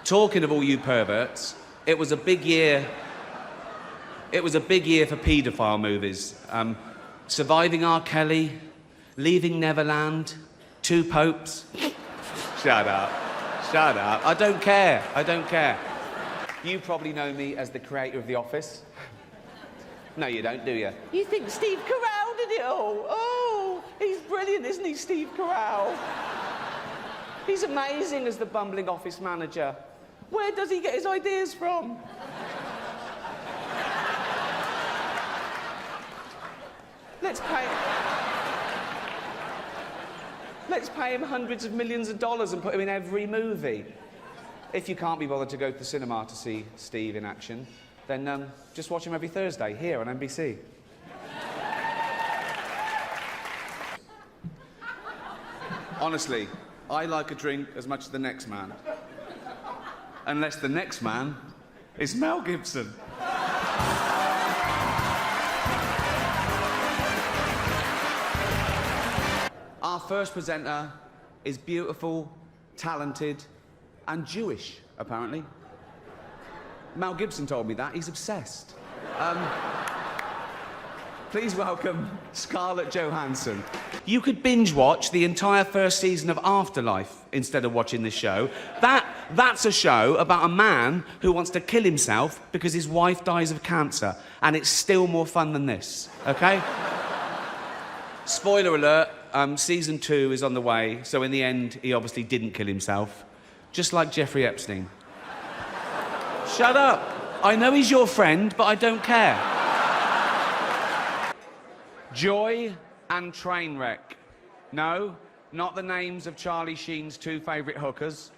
Talking of all you perverts, it was a big year. It was a big year for paedophile movies. Surviving R. Kelly, Leaving Neverland, Two Popes. Shut up. Shut up. I don't care. I don't care. You probably know me as the creator of The Office. No, you don't, do you? You think Steve Carell did it all? Oh, he's brilliant, isn't he, Steve Carell? He's amazing as the bumbling office manager. Where does he get his ideas from? Let's pay him hundreds of millions of dollars and put him in every movie. If you can't be bothered to go to the cinema to see Steve in action, then just watch him every Thursday here on NBC. Honestly, I like a drink as much as the next man. Unless the next man is Mel Gibson. Our first presenter is beautiful, talented, and Jewish, apparently. Mel Gibson told me that. He's obsessed. Please welcome Scarlett Johansson. You could binge watch the entire first season of Afterlife instead of watching this show. That's a show about a man who wants to kill himself because his wife dies of cancer, and it's still more fun than this, okay? Spoiler alert, season 2 is on the way, so in the end, he obviously didn't kill himself, just like Jeffrey Epstein. Shut up. I know he's your friend, but I don't care. Joy and Trainwreck. No, not the names of Charlie Sheen's 2 favourite hookers.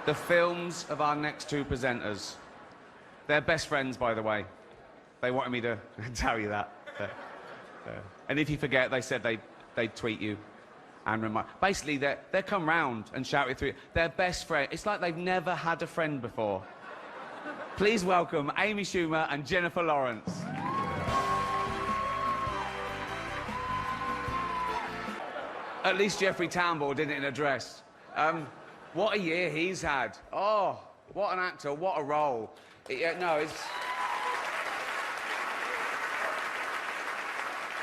The films of our next 2 presenters. They're best friends, by the way. They wanted me to tell you that. And if you forget, they said they'd tweet you and remind. Basically, they come round and shout it through. They're best friends. It's like they've never had a friend before. Please welcome Amy Schumer and Jennifer Lawrence. At least Jeffrey Tambor did it in a dress. What a year he's had. Oh, what an actor, what a role. No, it's...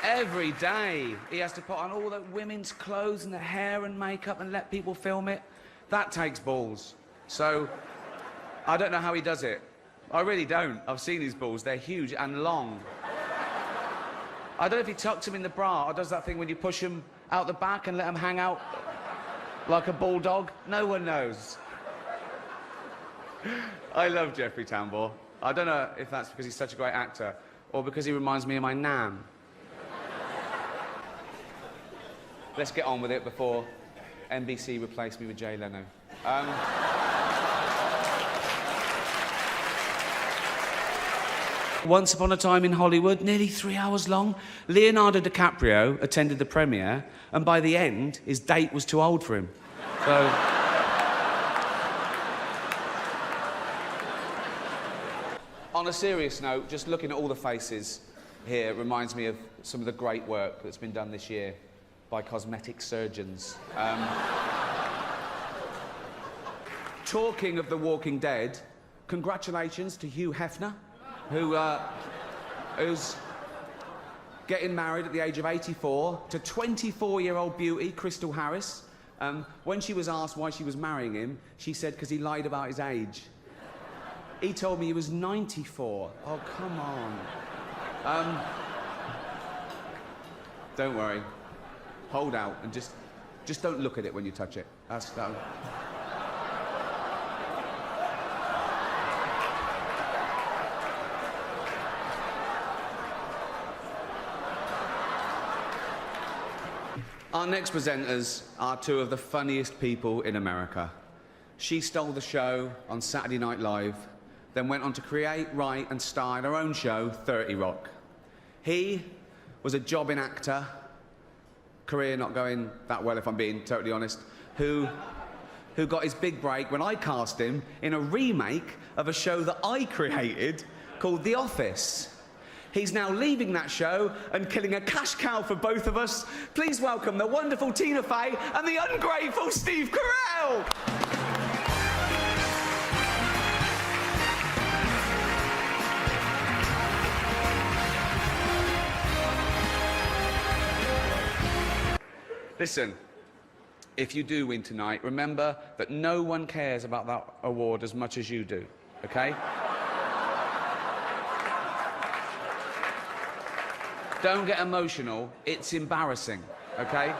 Every day, he has to put on all the women's clothes and the hair and makeup and let people film it. That takes balls. So, I don't know how he does it. I really don't. I've seen his balls. They're huge and long. I don't know if he tucks them in the bra or does that thing when you push them out the back and let them hang out like a bulldog. No one knows. I love Jeffrey Tambor. I don't know if that's because he's such a great actor or because he reminds me of my nan. Let's get on with it before NBC replace me with Jay Leno. Once upon a time in Hollywood, nearly 3 hours long, Leonardo DiCaprio attended the premiere, and by the end, his date was too old for him. So... On a serious note, just looking at all the faces here reminds me of some of the great work that's been done this year by cosmetic surgeons. Talking of The Walking Dead, congratulations to Hugh Hefner, who's getting married at the age of 84 to 24-year-old beauty Crystal Harris. When she was asked why she was marrying him, she said because he lied about his age. He told me he was 94. Oh, come on. Don't worry. Hold out and just don't look at it when you touch it. That's that. Our next presenters are 2 of the funniest people in America. She stole the show on Saturday Night Live, then went on to create, write and star in her own show, 30 Rock. He was a jobbing actor, career not going that well if I'm being totally honest, who got his big break when I cast him in a remake of a show that I created called The Office. He's now leaving that show and killing a cash cow for both of us. Please welcome the wonderful Tina Fey and the ungrateful Steve Carell. Listen, if you do win tonight, remember that no one cares about that award as much as you do, okay? Don't get emotional. It's embarrassing, okay?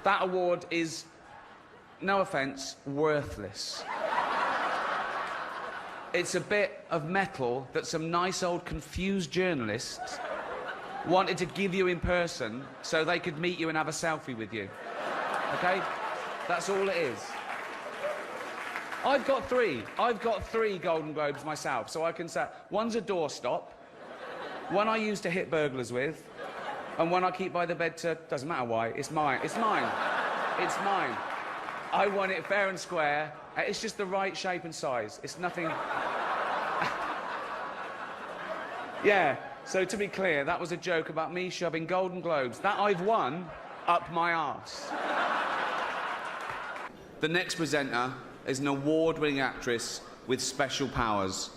That award is, no offence, worthless. It's a bit of metal that some nice old confused journalists wanted to give you in person so they could meet you and have a selfie with you. Okay? That's all it is. I've got three Golden Globes myself, so I can say one's a doorstop, one I used to hit burglars with, and one I keep by the bed to, doesn't matter why, it's mine. It's mine. It's mine. I won it fair and square. It's just the right shape and size. It's nothing... Yeah, so to be clear, that was a joke about me shoving Golden Globes that I've won up my arse. The next presenter is an award-winning actress with special powers.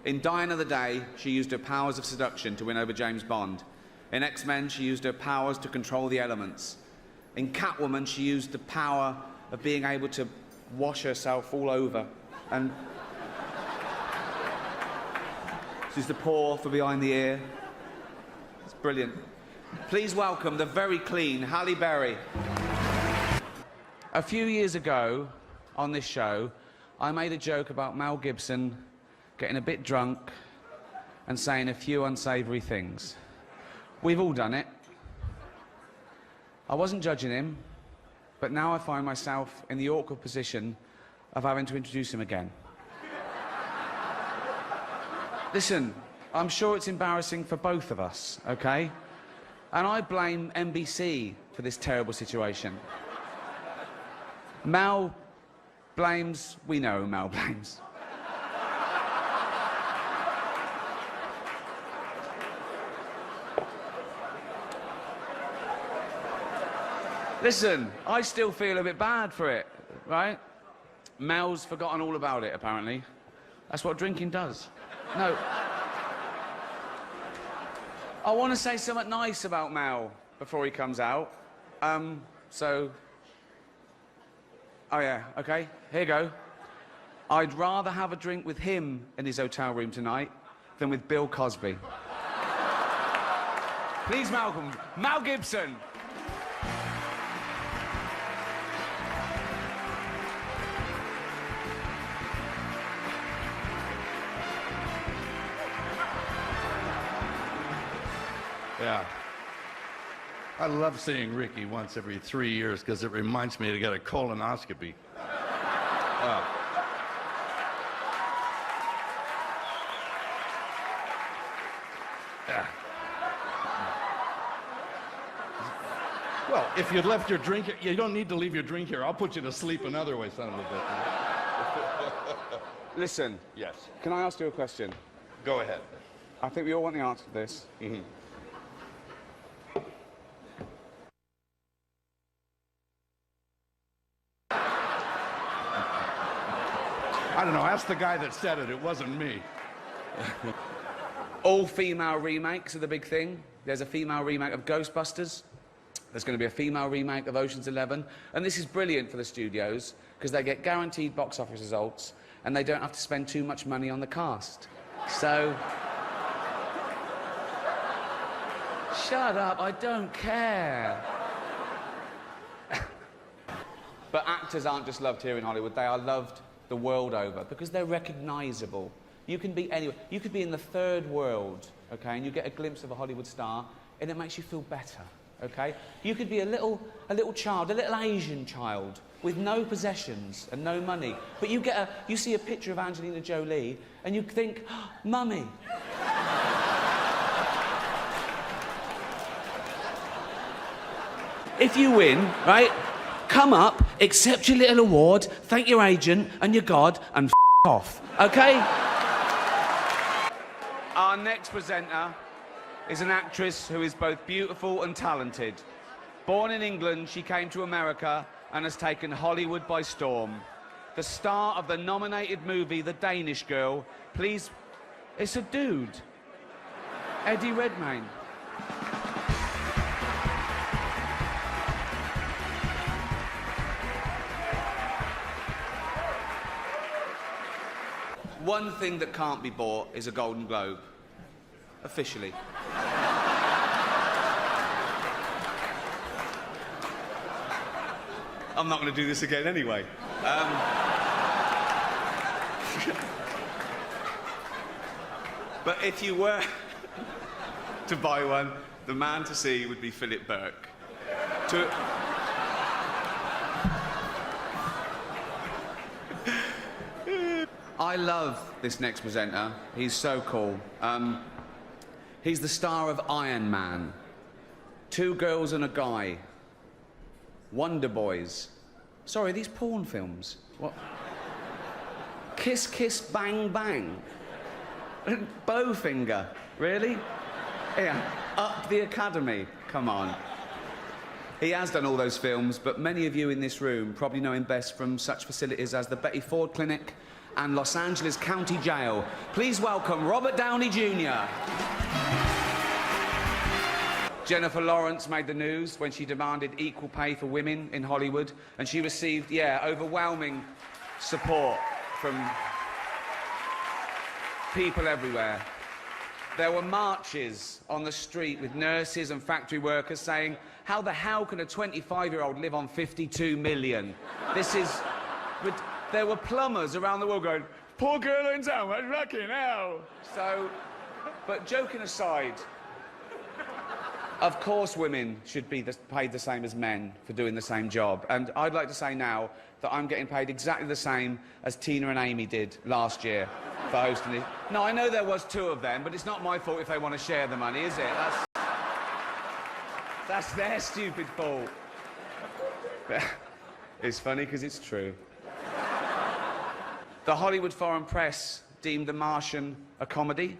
In Die Another Day, she used her powers of seduction to win over James Bond. In X-Men, she used her powers to control the elements. In Catwoman, she used the power of being able to wash herself all over. And she's the paw for behind the ear. It's brilliant. Please welcome the very clean Halle Berry. A few years ago, on this show, I made a joke about Mel Gibson getting a bit drunk and saying a few unsavoury things. We've all done it. I wasn't judging him, but now I find myself in the awkward position of having to introduce him again. Listen, I'm sure it's embarrassing for both of us, okay? And I blame NBC for this terrible situation. Mel blames... We know who Mel blames. Listen, I still feel a bit bad for it, right? Mel's forgotten all about it, apparently. That's what drinking does. No. I want to say something nice about Mel before he comes out. So... Oh, yeah, OK. Here you go. I'd rather have a drink with him in his hotel room tonight than with Bill Cosby. Please, Malcolm. Mel Gibson. Yeah. I love seeing Ricky once every 3 years because it reminds me to get a colonoscopy. Yeah. Well, if you'd left your drink here, you don't need to leave your drink here. I'll put you to sleep another way, son of a bitch. Listen. Yes. Can I ask you a question? Go ahead. I think we all want the answer to this. Mm-hmm. I don't know, ask the guy that said it. It wasn't me. All-female remakes are the big thing. There's a female remake of Ghostbusters. There's going to be a female remake of Ocean's 11. And this is brilliant for the studios, because they get guaranteed box office results, and they don't have to spend too much money on the cast. So... Shut up, I don't care. But actors aren't just loved here in Hollywood, they are loved the world over, because they're recognisable. You can be anywhere. You could be in the third world, okay, and you get a glimpse of a Hollywood star, and it makes you feel better, okay? You could be a little child, a little Asian child, with no possessions and no money, but you see a picture of Angelina Jolie, and you think, oh, Mummy. If you win, right, come up, accept your little award, thank your agent and your God, and off, okay? Our next presenter is an actress who is both beautiful and talented. Born in England, she came to America and has taken Hollywood by storm. The star of the nominated movie The Danish Girl, please... It's a dude. Eddie Redmayne. one thing that can't be bought is a Golden Globe. Officially. I'm not going to do this again anyway. But if you were to buy one, the man to see would be Philip Burke. I love this next presenter. He's so cool. He's the star of Iron Man, Two Girls and a Guy, Wonder Boys. Sorry, these porn films. What? Kiss, Kiss, Bang, Bang. Bowfinger. Really? Yeah. Up the Academy. Come on. He has done all those films, but many of you in this room probably know him best from such facilities as the Betty Ford Clinic and Los Angeles County Jail. Please welcome Robert Downey Jr. Jennifer Lawrence made the news when she demanded equal pay for women in Hollywood, and she received, overwhelming support from people everywhere. There were marches on the street with nurses and factory workers saying, how the hell can a 25-year-old live on 52 million? There were plumbers around the world going, poor girl in town, what's fucking hell? So, but joking aside, of course women should be paid the same as men for doing the same job. And I'd like to say now that I'm getting paid exactly the same as Tina and Amy did last year for hosting it. No, I know there was two of them, but it's not my fault if they want to share the money, is it? That's their stupid fault. It's funny because it's true. The Hollywood Foreign Press deemed The Martian a comedy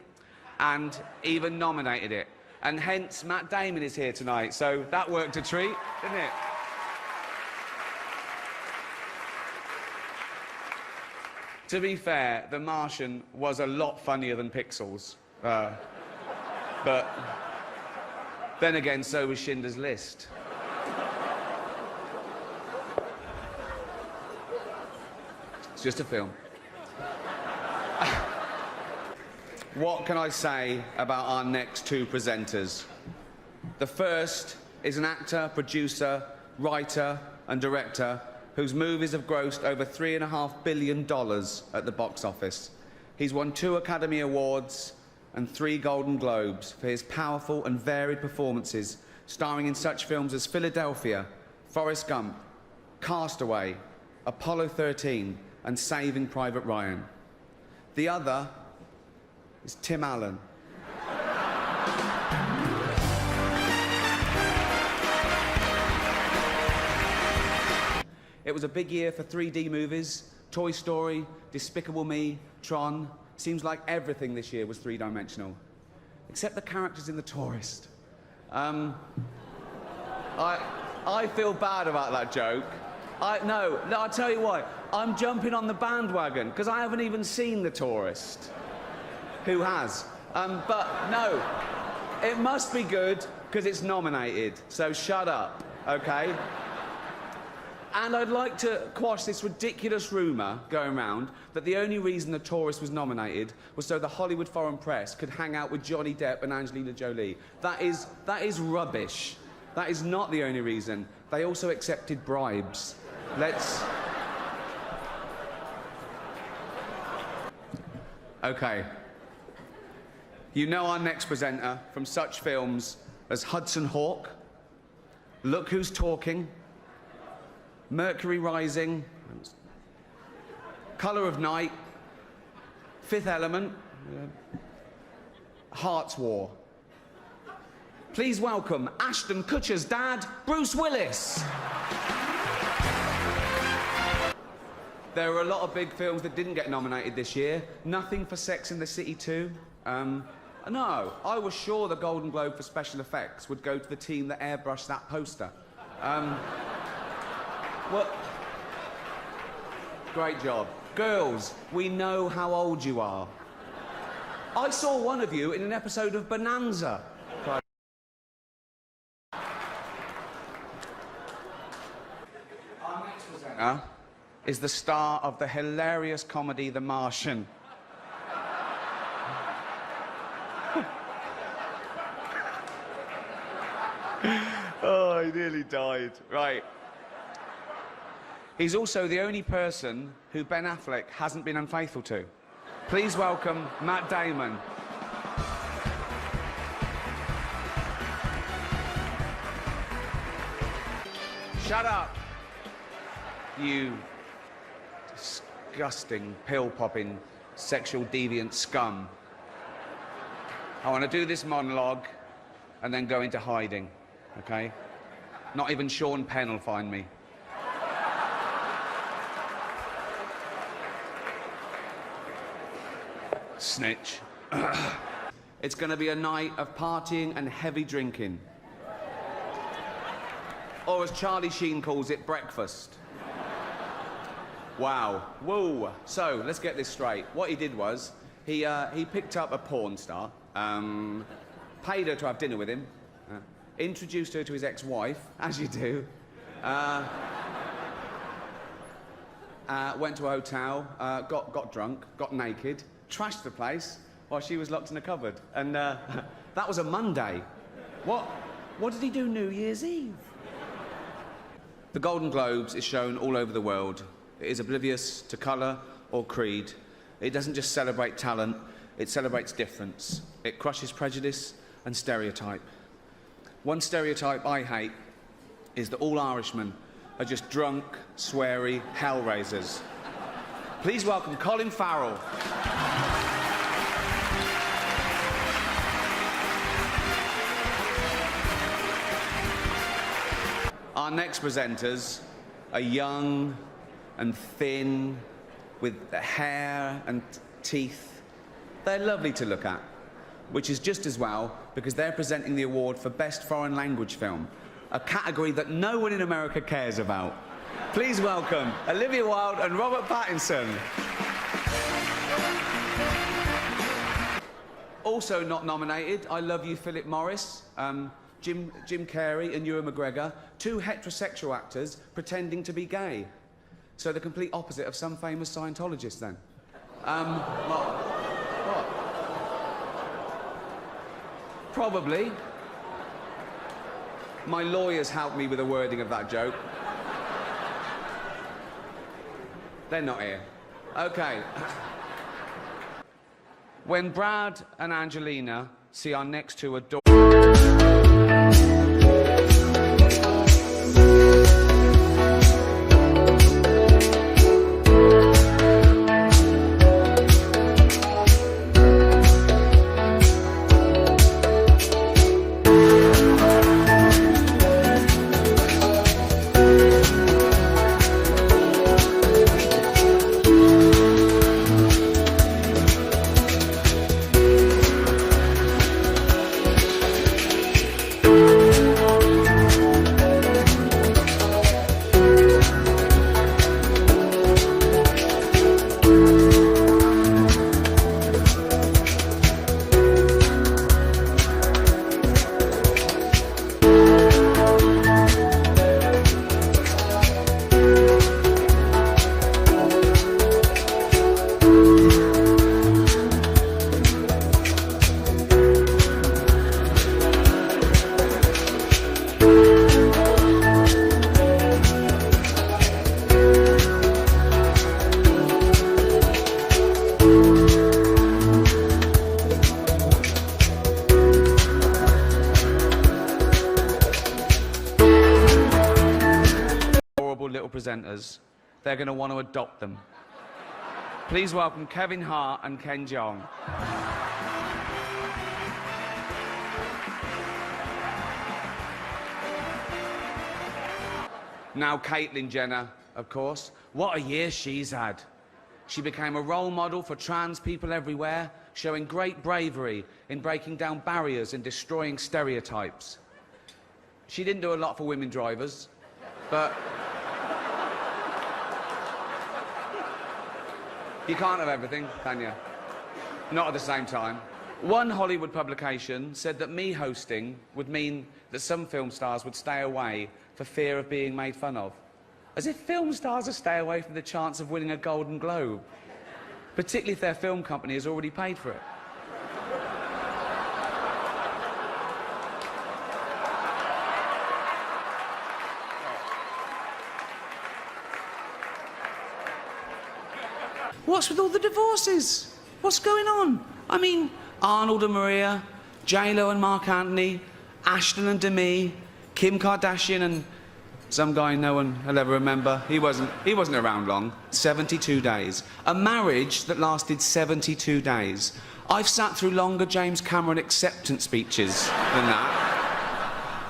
and even nominated it. And hence, Matt Damon is here tonight, so that worked a treat, didn't it? To be fair, The Martian was a lot funnier than Pixels. But then again, so was Schindler's List. It's just a film. What can I say about our next two presenters? The first is an actor, producer, writer and director whose movies have grossed over $3.5 billion at the box office. He's won 2 Academy Awards and 3 Golden Globes for his powerful and varied performances, starring in such films as Philadelphia, Forrest Gump, Castaway, Apollo 13 and Saving Private Ryan. The other is Tim Allen. It was a big year for 3D movies. Toy Story, Despicable Me, Tron. Seems like everything this year was three-dimensional. Except the characters in The Tourist. I feel bad about that joke. No, I'll tell you why. I'm jumping on the bandwagon, because I haven't even seen The Tourist. Who has? But no, it must be good, because it's nominated. So shut up, okay? And I'd like to quash this ridiculous rumour going around that the only reason The Tourist was nominated was so the Hollywood Foreign Press could hang out with Johnny Depp and Angelina Jolie. That is rubbish. That is not the only reason. They also accepted bribes. Okay. You know our next presenter from such films as Hudson Hawk, Look Who's Talking, Mercury Rising, Colour of Night, Fifth Element, Heart's War. Please welcome Ashton Kutcher's dad, Bruce Willis. There were a lot of big films that didn't get nominated this year. Nothing for Sex and the City 2. No, I was sure the Golden Globe for special effects would go to the team that airbrushed that poster. What? Great job. Girls, we know how old you are. I saw one of you in an episode of Bonanza. Our next presenter is the star of the hilarious comedy The Martian. he nearly died. Right. He's also the only person who Ben Affleck hasn't been unfaithful to. Please welcome Matt Damon. Shut up, you disgusting, pill-popping, sexual deviant scum. I want to do this monologue and then go into hiding, okay? Not even Sean Penn will find me. Snitch. It's going to be a night of partying and heavy drinking. Or as Charlie Sheen calls it, breakfast. Wow. Whoa. So, let's get this straight. What he did was, he picked up a porn star, paid her to have dinner with him, introduced her to his ex-wife, as you do, went to a hotel, got drunk, got naked, trashed the place while she was locked in a cupboard. And that was a Monday. What did he do New Year's Eve? The Golden Globes is shown all over the world. It is oblivious to colour or creed. It doesn't just celebrate talent, it celebrates difference. It crushes prejudice and stereotype. One stereotype I hate is that all Irishmen are just drunk, sweary hellraisers. Please welcome Colin Farrell. Our next presenters are young and thin, with hair and teeth. They're lovely to look at, which is just as well because they're presenting the award for Best Foreign Language Film, a category that no one in America cares about. Please welcome Olivia Wilde and Robert Pattinson. Also not nominated, I Love You, Philip Morris, Jim Carrey and Ewan McGregor, two heterosexual actors pretending to be gay. So the complete opposite of some famous Scientologists, then. What? Probably. My lawyers helped me with the wording of that joke. They're not here. Okay. When Brad and Angelina see our next two adorable... little presenters, they're going to want to adopt them. Please welcome Kevin Hart and Ken Jeong. Now Caitlyn Jenner, of course. What a year she's had. She became a role model for trans people everywhere, showing great bravery in breaking down barriers and destroying stereotypes. She didn't do a lot for women drivers, but you can't have everything, can you? Not at the same time. One Hollywood publication said that me hosting would mean that some film stars would stay away for fear of being made fun of. As if film stars will stay away from the chance of winning a Golden Globe, particularly if their film company has already paid for it. What's with all the divorces? What's going on? I mean, Arnold and Maria, J-Lo and Mark Anthony, Ashton and Demi, Kim Kardashian and some guy no one will ever remember. He wasn't around long. 72 days. A marriage that lasted 72 days. I've sat through longer James Cameron acceptance speeches than that.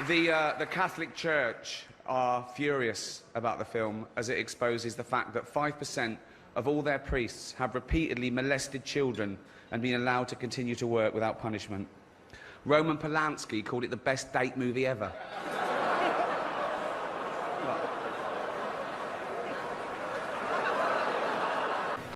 The Catholic Church are furious about the film as it exposes the fact that 5% of all their priests have repeatedly molested children and been allowed to continue to work without punishment. Roman Polanski called it the best date movie ever.